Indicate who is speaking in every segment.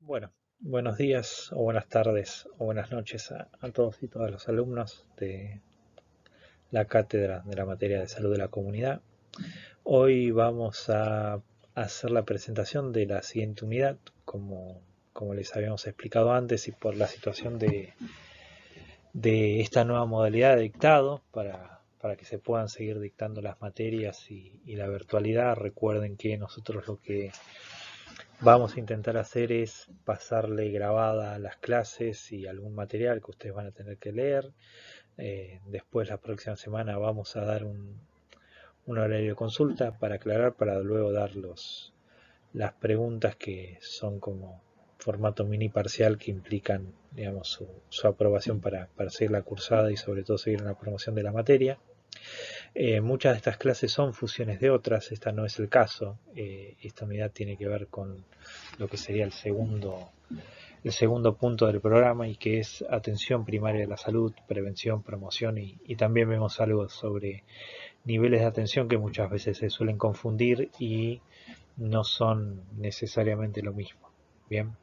Speaker 1: Bueno, buenos días o buenas tardes o buenas noches a todos y todas los alumnos de la cátedra de la materia de salud de la comunidad. Hoy vamos a hacer la presentación de la siguiente unidad, como les habíamos explicado antes y por la situación de esta nueva modalidad de dictado para que se puedan seguir dictando las materias y la virtualidad. Recuerden que nosotros lo que vamos a intentar hacer es pasarle grabada las clases y algún material que ustedes van a tener que leer. Después la próxima semana vamos a dar un horario de consulta para aclarar, para luego dar las preguntas que son como formato mini parcial que implican, digamos, su aprobación para seguir la cursada y sobre todo seguir en la promoción de la materia. Muchas de estas clases son fusiones de otras, esta no es el caso. Esta unidad tiene que ver con lo que sería el segundo punto del programa y que es atención primaria de la salud, prevención, promoción y también vemos algo sobre niveles de atención que muchas veces se suelen confundir y no son necesariamente lo mismo. Bien.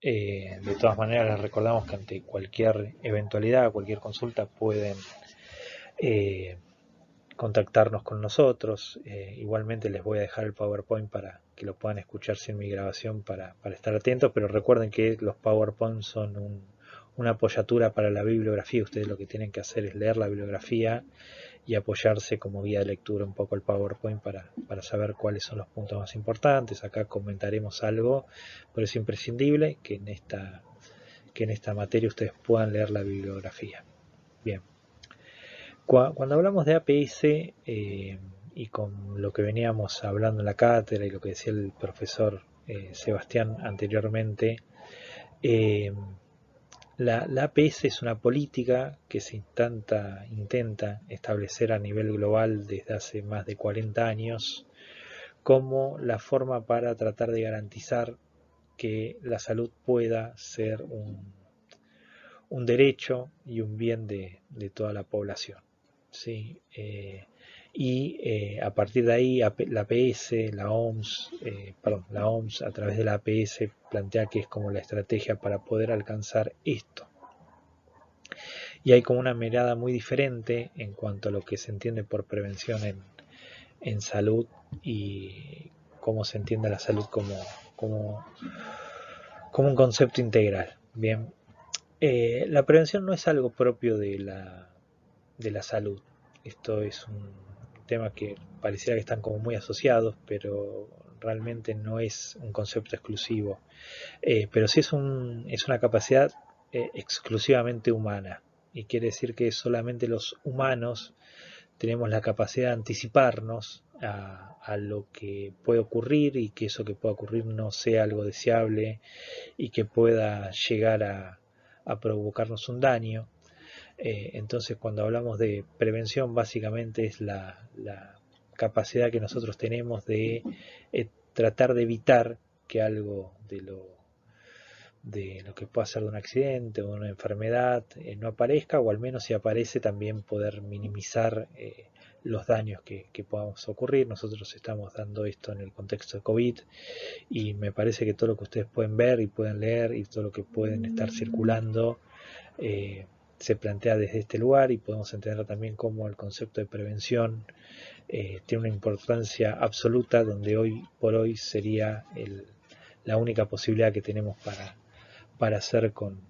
Speaker 1: De todas maneras les recordamos que ante cualquier eventualidad, cualquier consulta pueden eh, contactarnos con nosotros. Igualmente les voy a dejar el PowerPoint para que lo puedan escuchar sin mi grabación para estar atentos, pero recuerden que los PowerPoint son una apoyatura para la bibliografía. Ustedes lo que tienen que hacer es leer la bibliografía y apoyarse como guía de lectura un poco el PowerPoint para saber cuáles son los puntos más importantes. Acá comentaremos algo, pero es imprescindible que en esta materia ustedes puedan leer la bibliografía. Bien. Cuando hablamos de APS y con lo que veníamos hablando en la cátedra y lo que decía el profesor Sebastián anteriormente, eh, la APS es una política que se intenta establecer a nivel global desde hace más de 40 años como la forma para tratar de garantizar que la salud pueda ser un derecho y un bien de toda la población. ¿Sí? A partir de ahí la APS, la OMS a través de la APS plantea que es como la estrategia para poder alcanzar esto. Y hay como una mirada muy diferente en cuanto a lo que se entiende por prevención en salud y cómo se entiende la salud como, como un concepto integral. Bien, la prevención no es algo propio de la salud. Esto es un tema que pareciera que están como muy asociados, pero realmente no es un concepto exclusivo. Pero sí es una capacidad exclusivamente humana. Y quiere decir que solamente los humanos tenemos la capacidad de anticiparnos a lo que puede ocurrir y que eso que pueda ocurrir no sea algo deseable y que pueda llegar a provocarnos un daño. Entonces, cuando hablamos de prevención, básicamente es la capacidad que nosotros tenemos de tratar de evitar que algo de lo que pueda ser de un accidente o de una enfermedad no aparezca, o al menos si aparece también poder minimizar los daños que podamos ocurrir. Nosotros estamos dando esto en el contexto de COVID y me parece que todo lo que ustedes pueden ver y pueden leer y todo lo que pueden estar circulando eh, se plantea desde este lugar y podemos entender también cómo el concepto de prevención tiene una importancia absoluta donde hoy por hoy sería la única posibilidad que tenemos para hacer con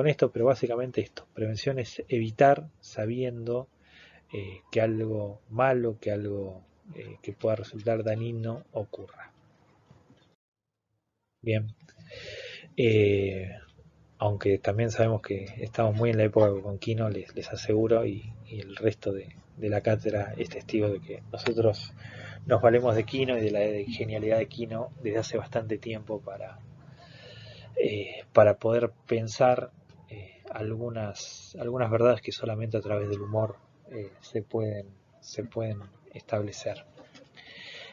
Speaker 1: esto, pero básicamente esto, prevención es evitar sabiendo que algo malo, que algo que pueda resultar dañino ocurra. Bien, eh, aunque también sabemos que estamos muy en la época con Kino, les aseguro, y el resto de la cátedra es testigo de que nosotros nos valemos de Kino y de la genialidad de Kino desde hace bastante tiempo para poder pensar algunas verdades que solamente a través del humor se pueden establecer.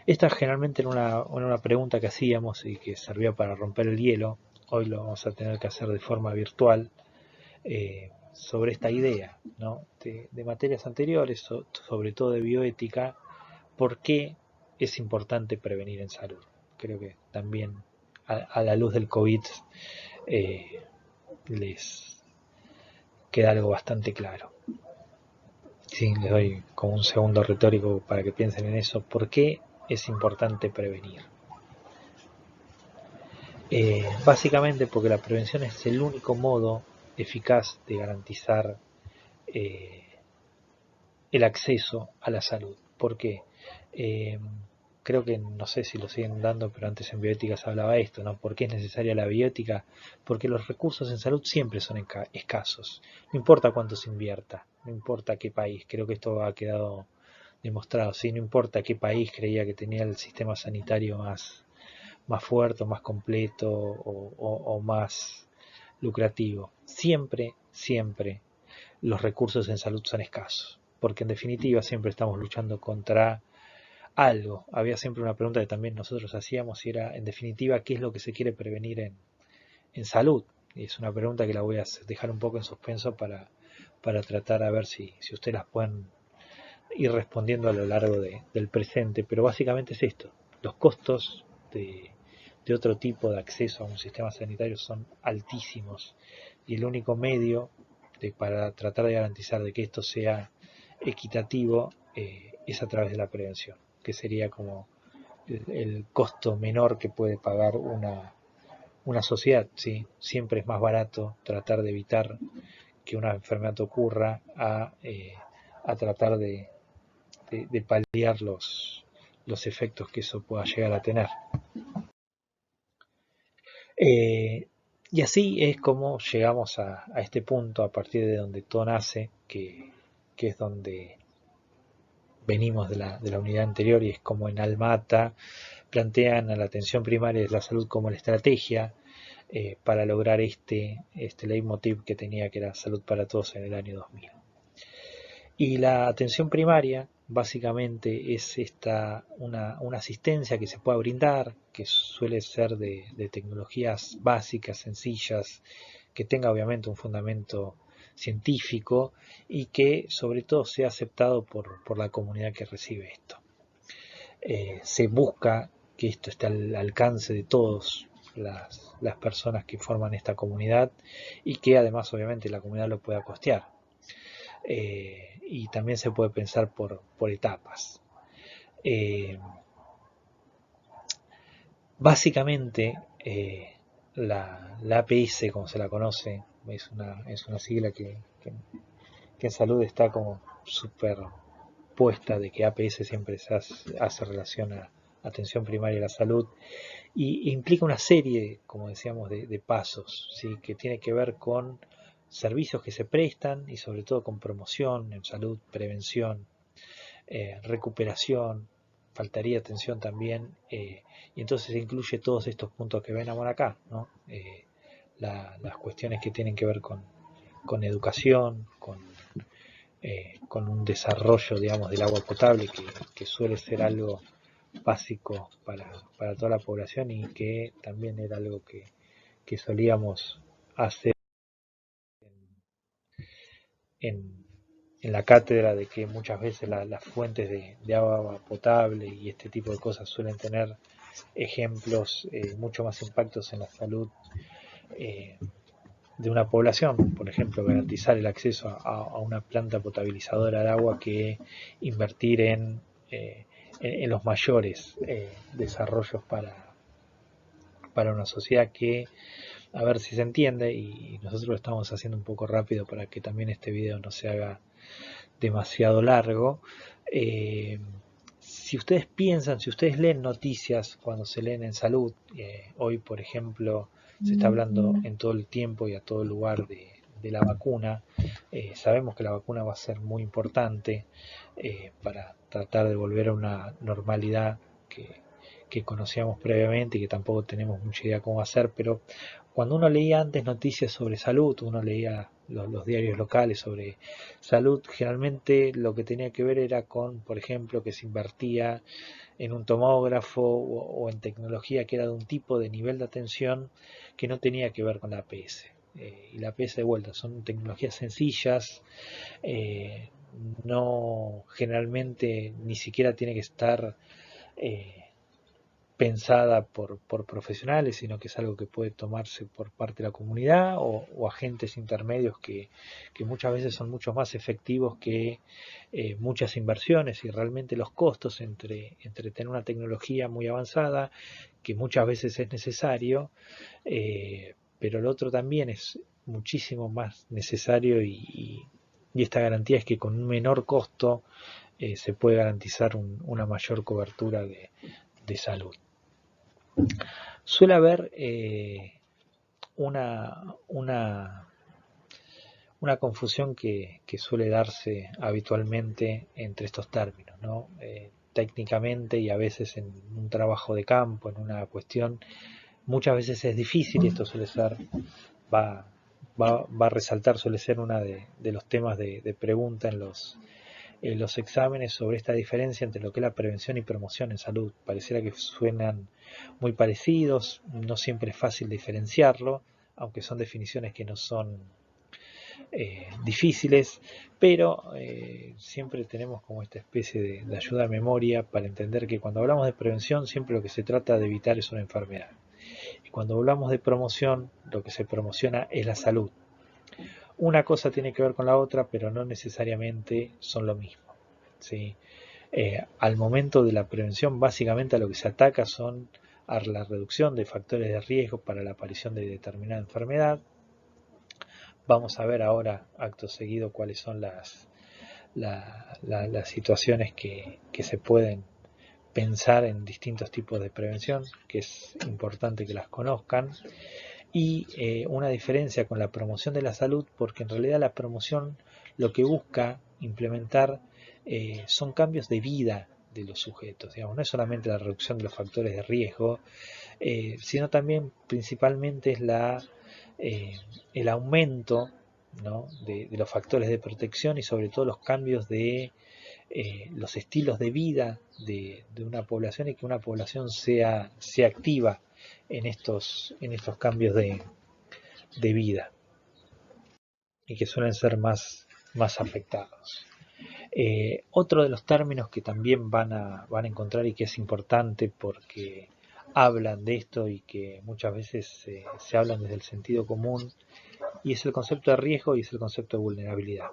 Speaker 1: Esta generalmente era una pregunta que hacíamos y que servía para romper el hielo. Hoy lo vamos a tener que hacer de forma virtual sobre esta idea, ¿no? de materias anteriores, sobre todo de bioética, por qué es importante prevenir en salud. ¿Ok? creo que también a la luz del COVID les queda algo bastante claro. Sí, les doy como un segundo retórico para que piensen en eso. ¿Por qué es importante prevenir? Básicamente porque la prevención es el único modo eficaz de garantizar eh, el acceso a la salud. ¿Por qué? Eh, Creo que no sé si lo siguen dando, pero antes en bioética se hablaba esto, ¿no? ¿Por qué es necesaria la bioética? Porque los recursos en salud siempre son escasos. No importa cuánto se invierta, no importa qué país, creo que esto ha quedado demostrado, ¿sí? No importa qué país creía que tenía el sistema sanitario más fuerte, más completo o más lucrativo. Siempre, siempre los recursos en salud son escasos, porque en definitiva siempre estamos luchando contra algo. Había siempre una pregunta que también nosotros hacíamos y era, en definitiva, ¿qué es lo que se quiere prevenir en salud? Y es una pregunta que la voy a dejar un poco en suspenso para tratar a ver si ustedes las pueden ir respondiendo a lo largo del presente. Pero básicamente es esto, los costos de otro tipo de acceso a un sistema sanitario son altísimos y el único medio para tratar de garantizar de que esto sea equitativo es a través de la prevención, que sería como el costo menor que puede pagar una sociedad. ¿Sí? Siempre es más barato tratar de evitar que una enfermedad ocurra a tratar de paliar los efectos que eso pueda llegar a tener. Eh, y así es como llegamos a este punto a partir de donde todo nace, que es donde venimos de la unidad anterior, y es como en Almata plantean a la atención primaria de la salud como la estrategia para lograr este leitmotiv que tenía, que era salud para todos en el año 2000. Y la atención primaria básicamente es una asistencia que se pueda brindar, que suele ser de tecnologías básicas, sencillas, que tenga obviamente un fundamento científico y que sobre todo sea aceptado por la comunidad que recibe esto. Se busca que esto esté al alcance de todas las personas que forman esta comunidad y que además obviamente la comunidad lo pueda costear. Y también se puede pensar por etapas. Eh, Básicamente, la APS, como se la conoce, es una sigla que en salud está como súper puesta, de que APS siempre se hace relación a atención primaria a la salud, y implica una serie, como decíamos, de pasos, ¿sí? Que tiene que ver con servicios que se prestan y sobre todo con promoción en salud, prevención, recuperación, faltaría atención también, y entonces incluye todos estos puntos que ven ahora acá, ¿no? Las cuestiones que tienen que ver con educación, con un desarrollo, digamos, del agua potable, que suele ser algo básico para toda la población y que también era algo que solíamos hacer en, en la cátedra, de que muchas veces las fuentes de agua potable y este tipo de cosas suelen tener ejemplos mucho más impactos en la salud eh, de una población. Por ejemplo, garantizar el acceso a una planta potabilizadora de agua que invertir en los mayores desarrollos para una sociedad que, a ver si se entiende, y nosotros lo estamos haciendo un poco rápido para que también este video no se haga demasiado largo. Eh, si ustedes piensan, si ustedes leen noticias cuando se leen en salud, hoy por ejemplo se está hablando en todo el tiempo y a todo lugar de la vacuna. Sabemos que la vacuna va a ser muy importante para tratar de volver a una normalidad que conocíamos previamente y que tampoco tenemos mucha idea cómo hacer, pero cuando uno leía antes noticias sobre salud, uno leía los diarios locales sobre salud, generalmente lo que tenía que ver era con, por ejemplo, que se invertía en un tomógrafo o en tecnología que era de un tipo de nivel de atención que no tenía que ver con la APS. Y la APS de vuelta son tecnologías sencillas, eh, no generalmente ni siquiera tiene que estar eh, pensada por profesionales, sino que es algo que puede tomarse por parte de la comunidad o agentes intermedios que muchas veces son mucho más efectivos que muchas inversiones y realmente los costos entre tener una tecnología muy avanzada, que muchas veces es necesario, pero el otro también es muchísimo más necesario y esta garantía es que con un menor costo se puede garantizar una mayor cobertura de salud. Suele haber una, una, una confusión que suele darse habitualmente entre estos términos, ¿no? Técnicamente y a veces en un trabajo de campo, en una cuestión, muchas veces es difícil y esto suele ser, va, va a resaltar, suele ser uno de los temas de pregunta en los exámenes sobre esta diferencia entre lo que es la prevención y promoción en salud. Pareciera que suenan muy parecidos, no siempre es fácil diferenciarlo, aunque son definiciones que no son difíciles, pero siempre tenemos como esta especie de ayuda a memoria para entender que cuando hablamos de prevención siempre lo que se trata de evitar es una enfermedad. Y cuando hablamos de promoción, lo que se promociona es la salud. Una cosa tiene que ver con la otra, pero no necesariamente son lo mismo. ¿Sí? Al momento de la prevención, básicamente a lo que se ataca son a la reducción de factores de riesgo para la aparición de determinada enfermedad. Vamos a ver ahora, acto seguido, cuáles son las situaciones que se pueden pensar en distintos tipos de prevención, que es importante que las conozcan. Y una diferencia con la promoción de la salud, porque en realidad la promoción lo que busca implementar son cambios de vida de los sujetos, digamos, no es solamente la reducción de los factores de riesgo, sino también principalmente es el aumento, ¿no?, de los factores de protección y sobre todo los cambios de los estilos de vida de una población y que una población sea activa en estos cambios de vida y que suelen ser más afectados. Otro de los términos que también van a encontrar y que es importante porque hablan de esto y que muchas veces se hablan desde el sentido común y es el concepto de riesgo y es el concepto de vulnerabilidad.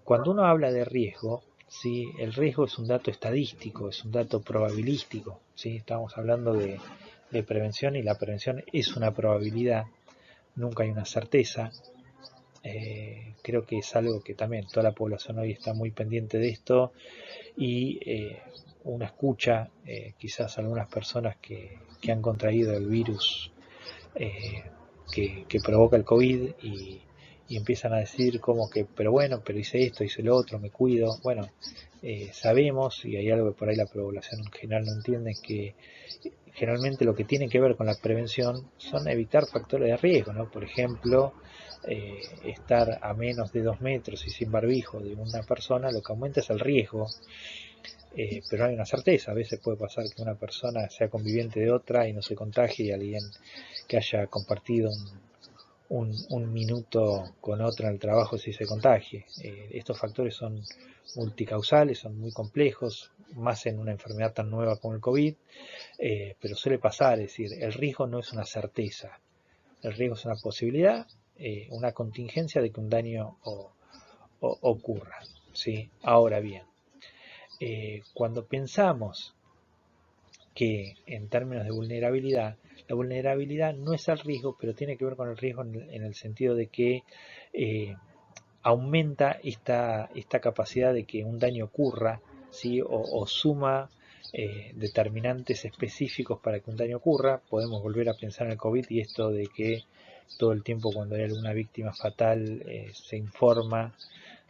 Speaker 1: Cuando uno habla de riesgo, ¿sí?, el riesgo es un dato estadístico, es un dato probabilístico, ¿sí? Estamos hablando de prevención y la prevención es una probabilidad, nunca hay una certeza. Creo que es algo que también toda la población hoy está muy pendiente de esto y uno escucha quizás algunas personas que han contraído el virus eh, que provoca el COVID y empiezan a decir como que, pero bueno, pero hice esto, hice lo otro, me cuido. Bueno, sabemos, y hay algo que por ahí la población en general no entiende, que generalmente lo que tiene que ver con la prevención son evitar factores de riesgo, ¿no? Por ejemplo, estar a menos de 2 metros y sin barbijo de una persona, lo que aumenta es el riesgo, pero no hay una certeza. A veces puede pasar que una persona sea conviviente de otra y no se contagie y alguien que haya compartido un minuto con otro en el trabajo si se contagie. Estos factores son multicausales, son muy complejos, más en una enfermedad tan nueva como el COVID, pero suele pasar, es decir, el riesgo no es una certeza, el riesgo es una posibilidad, una contingencia de que un daño ocurra. ¿Sí? Ahora bien, cuando pensamos que en términos de vulnerabilidad, la vulnerabilidad no es el riesgo, pero tiene que ver con el riesgo en el sentido de que aumenta esta capacidad de que un daño ocurra, ¿sí?, o suma determinantes específicos para que un daño ocurra. Podemos volver a pensar en el COVID y esto de que todo el tiempo cuando hay alguna víctima fatal se informa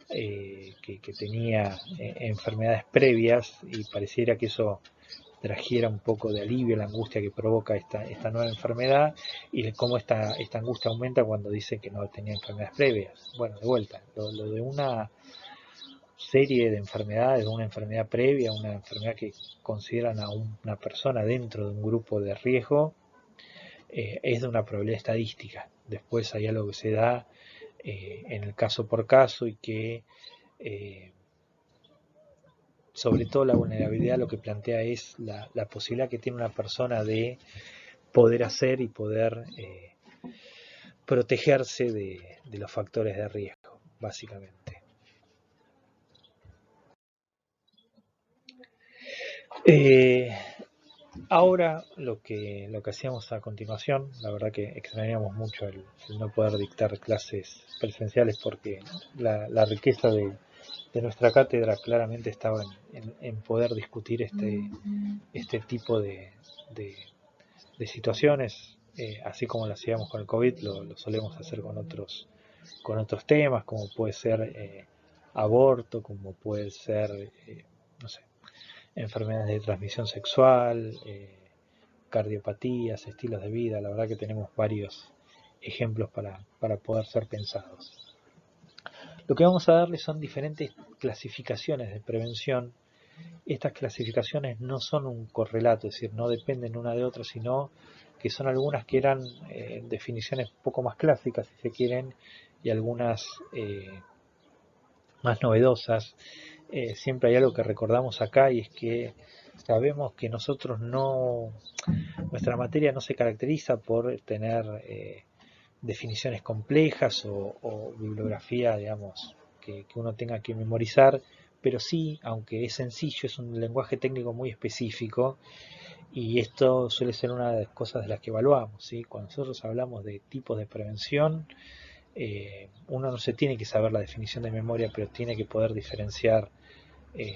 Speaker 1: que tenía enfermedades previas y pareciera que eso trajera un poco de alivio a la angustia que provoca esta nueva enfermedad y cómo esta angustia aumenta cuando dicen que no tenía enfermedades previas. Bueno, de vuelta, lo de una serie de enfermedades, una enfermedad previa, una enfermedad que consideran a una persona dentro de un grupo de riesgo, es de una probabilidad estadística. Después hay algo que se da en el caso por caso y que sobre todo la vulnerabilidad lo que plantea es la posibilidad que tiene una persona de poder hacer y poder protegerse de los factores de riesgo, básicamente. Ahora lo que hacíamos a continuación, la verdad que extrañamos mucho el no poder dictar clases presenciales porque la riqueza de nuestra cátedra claramente estaba en poder discutir este tipo de situaciones, así como lo hacíamos con el COVID, lo solemos hacer con otros temas, como puede ser aborto, como puede ser, no sé, enfermedades de transmisión sexual, cardiopatías, estilos de vida. La verdad que tenemos varios ejemplos para poder ser pensados. Lo que vamos a darles son diferentes clasificaciones de prevención. Estas clasificaciones no son un correlato, es decir, no dependen una de otra, sino que son algunas que eran definiciones un poco más clásicas, si se quieren, y algunas más novedosas. Siempre hay algo que recordamos acá y es que sabemos que nosotros nuestra materia no se caracteriza por tener definiciones complejas o bibliografía, digamos, que uno tenga que memorizar, pero sí, aunque es sencillo, es un lenguaje técnico muy específico y esto suele ser una de las cosas de las que evaluamos, ¿sí? Cuando nosotros hablamos de tipos de prevención, uno no se tiene que saber la definición de memoria, pero tiene que poder diferenciar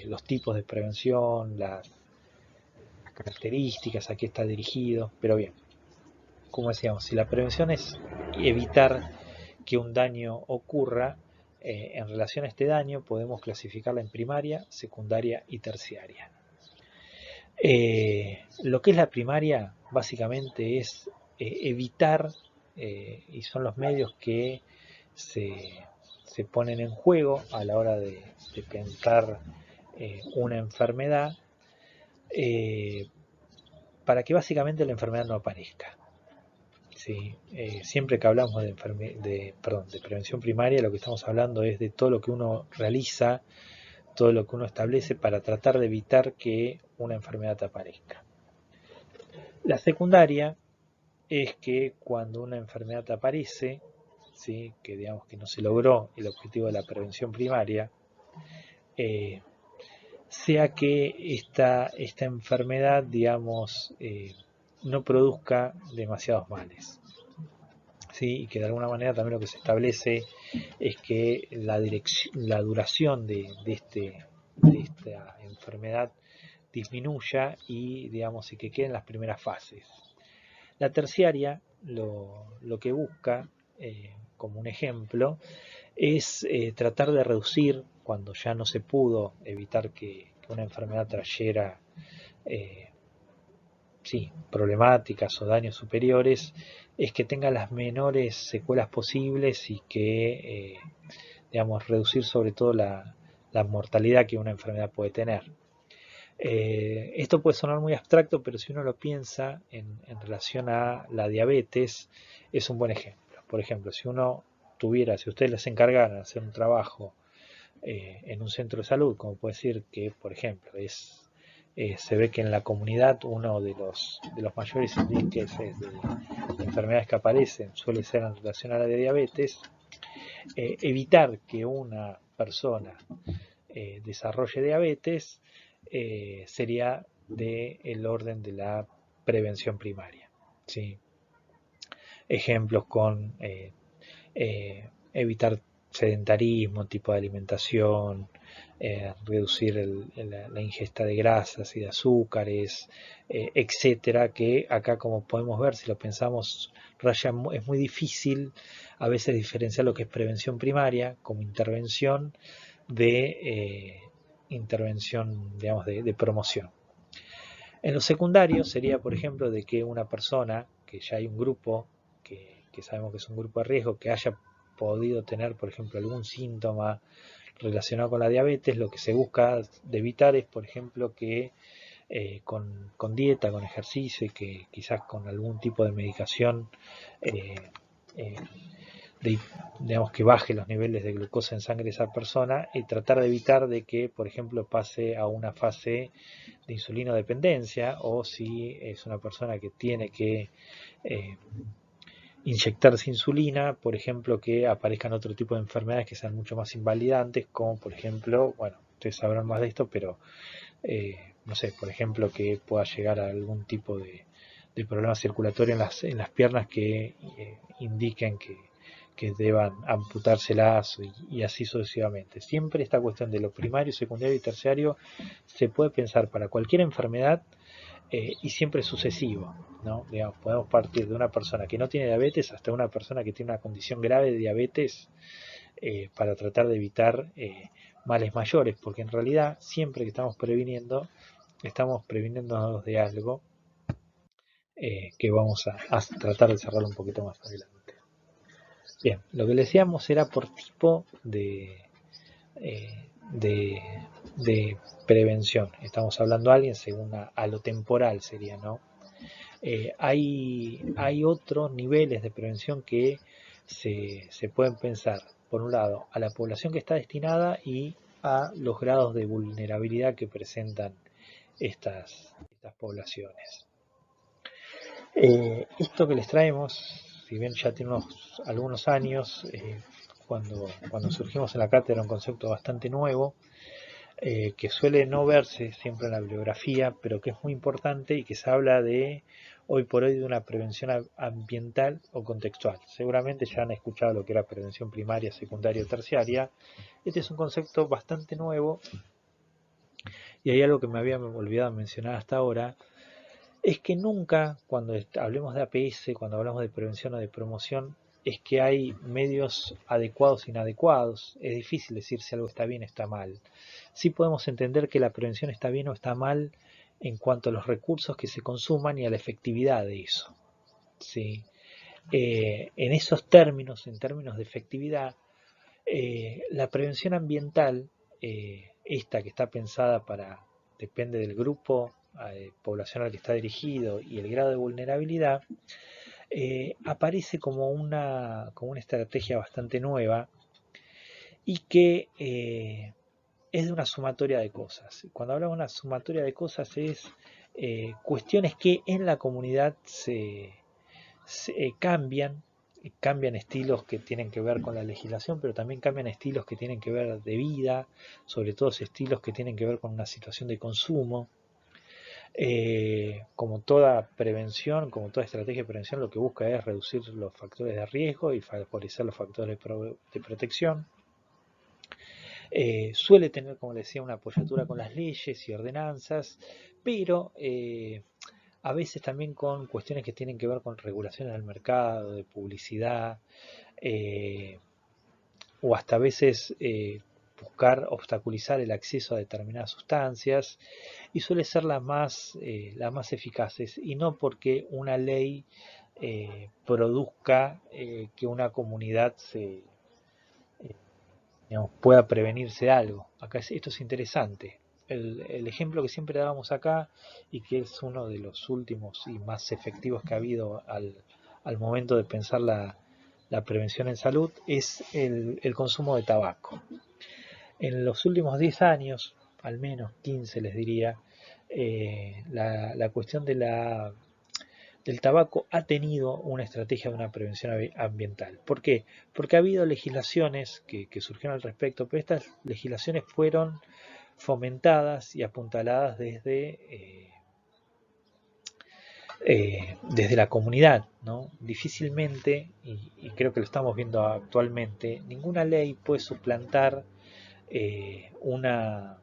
Speaker 1: los tipos de prevención, las características, a qué está dirigido, pero bien, como decíamos, si la prevención es evitar que un daño ocurra, en relación a este daño podemos clasificarla en primaria, secundaria y terciaria. Lo que es la primaria básicamente es evitar, y son los medios que se ponen en juego a la hora de pensar una enfermedad, para que básicamente la enfermedad no aparezca. Sí, siempre que hablamos de prevención primaria, lo que estamos hablando es de todo lo que uno realiza, todo lo que uno establece para tratar de evitar que una enfermedad aparezca. La secundaria es que cuando una enfermedad aparece, ¿sí? Que digamos que no se logró el objetivo de la prevención primaria, sea que esta enfermedad, digamos, no produzca demasiados males. ¿Sí? Y que de alguna manera también lo que se establece es que la duración de esta enfermedad disminuya y, digamos, y que quede en las primeras fases. La terciaria lo que busca, como un ejemplo, es tratar de reducir, cuando ya no se pudo evitar que una enfermedad trayera problemáticas o daños superiores, es que tenga las menores secuelas posibles y que, digamos, reducir sobre todo la mortalidad que una enfermedad puede tener. Esto puede sonar muy abstracto, pero si uno lo piensa en relación a la diabetes, es un buen ejemplo. Por ejemplo, si ustedes les encargaran de hacer un trabajo en un centro de salud, como puede decir que, por ejemplo, se ve que en la comunidad uno de los mayores índices de enfermedades que aparecen suele ser en relación a la de diabetes. Evitar que una persona desarrolle diabetes sería del orden de la prevención primaria, ¿sí? Ejemplos con evitar sedentarismo, tipo de alimentación, reducir la ingesta de grasas y de azúcares, etcétera, que acá, como podemos ver, si lo pensamos, es muy difícil a veces diferenciar lo que es prevención primaria como intervención de intervención, digamos, de promoción. En lo secundario sería, por ejemplo, de que una persona, que ya hay un grupo, que sabemos que es un grupo de riesgo, que haya podido tener, por ejemplo, algún síntoma relacionado con la diabetes, lo que se busca de evitar es, por ejemplo, que con dieta, con ejercicio y que quizás con algún tipo de medicación eh, de, digamos, que baje los niveles de glucosa en sangre de esa persona y tratar de evitar de que, por ejemplo, pase a una fase de insulinodependencia, o si es una persona que tiene que eh, inyectarse insulina, por ejemplo, que aparezcan otro tipo de enfermedades que sean mucho más invalidantes, como por ejemplo, bueno, ustedes sabrán más de esto, pero no sé, por ejemplo, que pueda llegar a algún tipo de problema circulatorio en las piernas que indiquen que deban amputárselas y así sucesivamente. Siempre esta cuestión de lo primario, secundario y terciario se puede pensar para cualquier enfermedad y siempre sucesivo, ¿no? Digamos, podemos partir de una persona que no tiene diabetes hasta una persona que tiene una condición grave de diabetes para tratar de evitar males mayores, porque en realidad siempre que estamos previniéndonos de algo que vamos a tratar de cerrar un poquito más adelante. Bien, lo que le decíamos era por tipo eh, de, de prevención. Estamos hablando a alguien según a lo temporal sería, ¿no? Hay otros niveles de prevención que se pueden pensar, por un lado, a la población que está destinada y a los grados de vulnerabilidad que presentan estas poblaciones. Esto que les traemos, si bien ya tiene algunos años, cuando surgimos en la cátedra era un concepto bastante nuevo, que suele no verse siempre en la bibliografía, pero que es muy importante y que se habla de hoy por hoy de una prevención ambiental o contextual. Seguramente ya han escuchado lo que era prevención primaria, secundaria o terciaria. Este es un concepto bastante nuevo y hay algo que me había olvidado mencionar hasta ahora, es que nunca cuando hablemos de APS, cuando hablamos de prevención o de promoción, es que hay medios adecuados e inadecuados. Es difícil decir si algo está bien o está mal. Sí podemos entender que la prevención está bien o está mal en cuanto a los recursos que se consuman y a la efectividad de eso. ¿Sí? En esos términos, en términos de efectividad, la prevención ambiental, esta que está pensada para, depende del grupo poblacional al que está dirigido y el grado de vulnerabilidad, aparece como una estrategia bastante nueva y que es de una sumatoria de cosas. Cuando hablamos de una sumatoria de cosas es cuestiones que en la comunidad cambian estilos que tienen que ver con la legislación, pero también cambian estilos que tienen que ver de vida, sobre todo estilos que tienen que ver con una situación de consumo. Como toda prevención, como toda estrategia de prevención, lo que busca es reducir los factores de riesgo y favorecer los factores de protección. Suele tener, como les decía, una apoyatura con las leyes y ordenanzas, pero a veces también con cuestiones que tienen que ver con regulaciones del mercado, de publicidad, eh, o hasta a veces buscar obstaculizar el acceso a determinadas sustancias, y suele ser las más eficaces, y no porque una ley produzca que una comunidad digamos, pueda prevenirse de algo. Acá esto es interesante. El ejemplo que siempre dábamos acá y que es uno de los últimos y más efectivos que ha habido al momento de pensar la prevención en salud es el consumo de tabaco. En los últimos 10 años, al menos 15 les diría, la cuestión del tabaco ha tenido una estrategia de una prevención ambiental. ¿Por qué? Porque ha habido legislaciones que surgieron al respecto, pero estas legislaciones fueron fomentadas y apuntaladas desde la comunidad, ¿no? Difícilmente, y creo que lo estamos viendo actualmente, ninguna ley puede suplantar una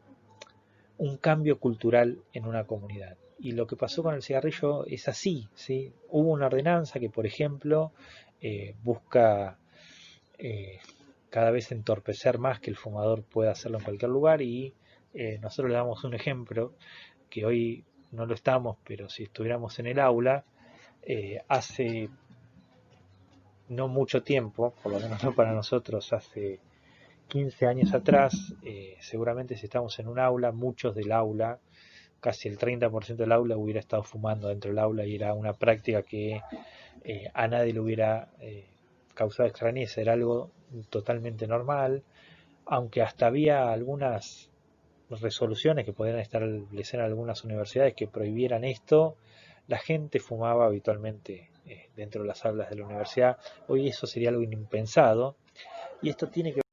Speaker 1: un cambio cultural en una comunidad. Y lo que pasó con el cigarrillo es así, ¿sí? Hubo una ordenanza que, por ejemplo, busca eh, cada vez entorpecer más que el fumador pueda hacerlo en cualquier lugar y nosotros le damos un ejemplo que hoy no lo estamos, pero si estuviéramos en el aula, hace no mucho tiempo, por lo menos no para nosotros, hace 15 años atrás, seguramente si estamos en un aula, muchos del aula, casi el 30% del aula hubiera estado fumando dentro del aula y era una práctica que a nadie le hubiera causaba extrañeza, era algo totalmente normal, aunque hasta había algunas resoluciones que podían establecer en algunas universidades que prohibieran esto, la gente fumaba habitualmente dentro de las aulas de la universidad. Hoy eso sería algo impensado, y esto tiene que